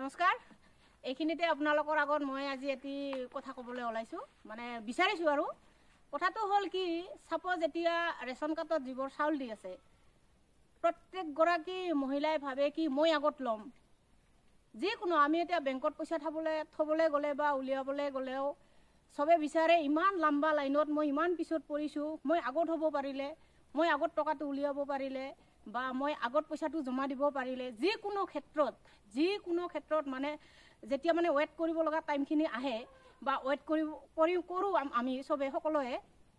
নমস্কাৰ এইখিনিতে আপোনালোকৰ আগত মই আজি এটি কথা ক'বলৈ ওলাইছোঁ মানে বিচাৰিছোঁ আৰু কথাটো হ'ল কি সাপোজ এতিয়া ৰেশন কাৰ্ডত যিবোৰ চাউল দি আছে প্ৰত্যেকগৰাকী মহিলাই ভাবে কি মই আগত ল'ম যিকোনো আমি এতিয়া বেংকত পইচা থবলৈ গ'লে বা উলিয়াবলৈ গ'লেও সবে বিচাৰে ইমান লম্বা লাইনত মই ইমান পিছত পৰিছোঁ মই আগত হ'ব পাৰিলে মই আগত টকাটো উলিয়াব পাৰিলে বা মই আগত পইচাটো জমা দিব পাৰিলে যিকোনো ক্ষেত্ৰত মানে যেতিয়া মানে ৱেট কৰিব লগা টাইমখিনি আহে বা ৱেট কৰোঁ আমি সবে সকলোৱে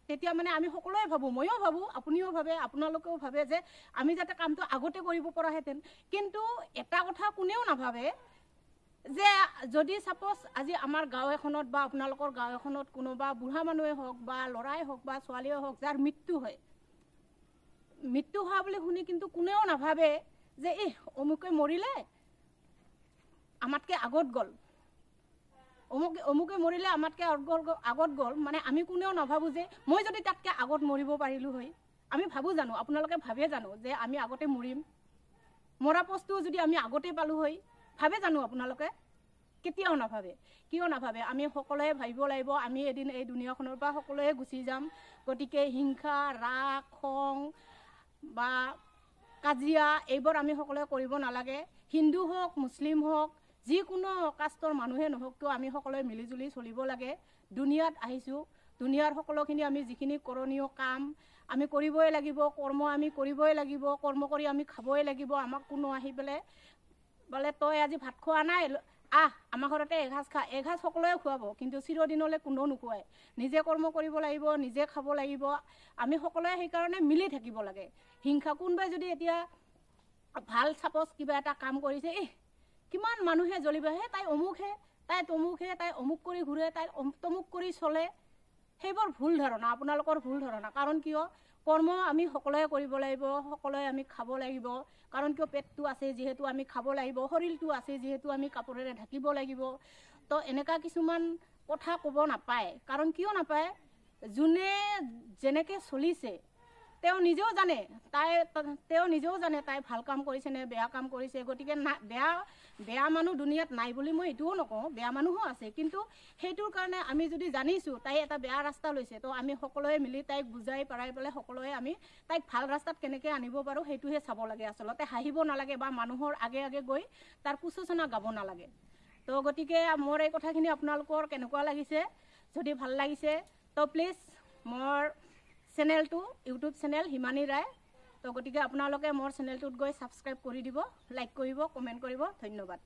তেতিয়া মানে আমি সকলোৱে ভাবোঁ ময়ো ভাবোঁ আপুনিও ভাবে আপোনালোকেও ভাবে যে আমি যাতে কামটো আগতে কৰিব পৰাহেঁতেন কিন্তু এটা কথা কোনেও নাভাবে যে যদি সাপোজ আজি আমাৰ গাঁও এখনত বা আপোনালোকৰ গাঁও এখনত কোনোবা বুঢ়া মানুহে হওক বা ল'ৰাই হওক বা ছোৱালীয়ে হওক যাৰ মৃত্যু হোৱা বুলি শুনি কিন্তু কোনেও নাভাবে যে অমুকে মৰিলে আমাতকৈ আগত গ'ল অমুকে মৰিলে আমাতকৈ আগত গ'ল মানে আমি কোনেও নাভাবোঁ যে মই যদি তাতকৈ আগত মৰিব পাৰিলোঁ হয় আমি ভাবোঁ জানো আপোনালোকে ভাবে জানো যে আমি আগতে মৰিম মৰা পস্তু যদি আমি আগতে পালোঁ হয় ভাবে জানো আপোনালোকে কেতিয়াও নাভাবে কিয় নাভাবে আমি সকলোৱে ভাবিব লাগিব আমি এদিন এই দুনিয়াখনৰ পৰা সকলোৱে গুচি যাম গতিকে হিংসা ৰাগ খং বা কাজিয়া এইবোৰ আমি সকলোৱে কৰিব নালাগে হিন্দু হওক মুছলিম হওক যিকোনো কাষ্টৰ মানুহে নহওক কিয় আমি সকলোৱে মিলিজুলি চলিব লাগে দুনিয়াত আহিছোঁ দুনিয়াৰ সকলোখিনি আমি যিখিনি কৰণীয় কাম আমি কৰিবই লাগিব কৰ্ম আমি কৰিবই লাগিব কৰ্ম কৰি আমি খাবই লাগিব আমাক কোনো আহি পেলাই বোলে তই আজি ভাত খোৱা নাই আমাৰ ঘৰতে এসাঁজ সকলোৱে খুৱাব কিন্তু চিৰদিনলৈ কোনেও নোখোৱায় নিজে কৰ্ম কৰিব লাগিব নিজে খাব লাগিব আমি সকলোৱে সেইকাৰণে মিলি থাকিব লাগে হিংসা কোনোবাই যদি এতিয়া ভাল সাপোজ কিবা এটা কাম কৰিছে কিমান মানুহে জ্বলিব তাই অমুকহে তাই তমুকহে তাই অমুক কৰি ঘূৰে তাই তমুক কৰি চলে সেইবোৰ ভুল ধাৰণা আপোনালোকৰ ভুল ধাৰণা কাৰণ কিয় কৰ্ম আমি সকলোৱে কৰিব লাগিব সকলোৱে আমি খাব লাগিব কাৰণ কিয় পেটটো আছে যিহেতু আমি খাব লাগিব শৰীৰটো আছে যিহেতু আমি কাপোৰেৰে ঢাকিব লাগিব তো এনেকুৱা কিছুমান কথা ক'ব নাপায় কাৰণ কিয় নাপায় যোনে যেনেকৈ চলিছে তেওঁ নিজেও জানে তাই ভাল কাম কৰিছে নে বেয়া কাম কৰিছে গতিকে বেয়া মানুহ দুনিয়াত নাই বুলি মই এইটোও নকওঁ বেয়া মানুহো আছে কিন্তু সেইটোৰ কাৰণে আমি যদি জানিছোঁ তাই এটা বেয়া ৰাস্তা লৈছে তো আমি সকলোৱে মিলি তাইক বুজাই পৰাই পেলাই সকলোৱে আমি তাইক ভাল ৰাস্তাত কেনেকৈ আনিব পাৰোঁ সেইটোহে চাব লাগে আচলতে হাঁহিব নালাগে বা মানুহৰ আগে আগে গৈ তাৰ কুচোচনা গাব নালাগে তো গতিকে মোৰ এই কথাখিনি আপোনালোকৰ কেনেকুৱা লাগিছে যদি ভাল লাগিছে তো প্লিজ মোৰ চেনেলটো ইউটিউব চেনেল হিমানী ৰায় তো গতিকে আপোনালোকে মোৰ চেনেলটোত গৈ ছাবস্ক্ৰাইব কৰি দিব লাইক কৰিব কমেণ্ট কৰিব ধন্যবাদ।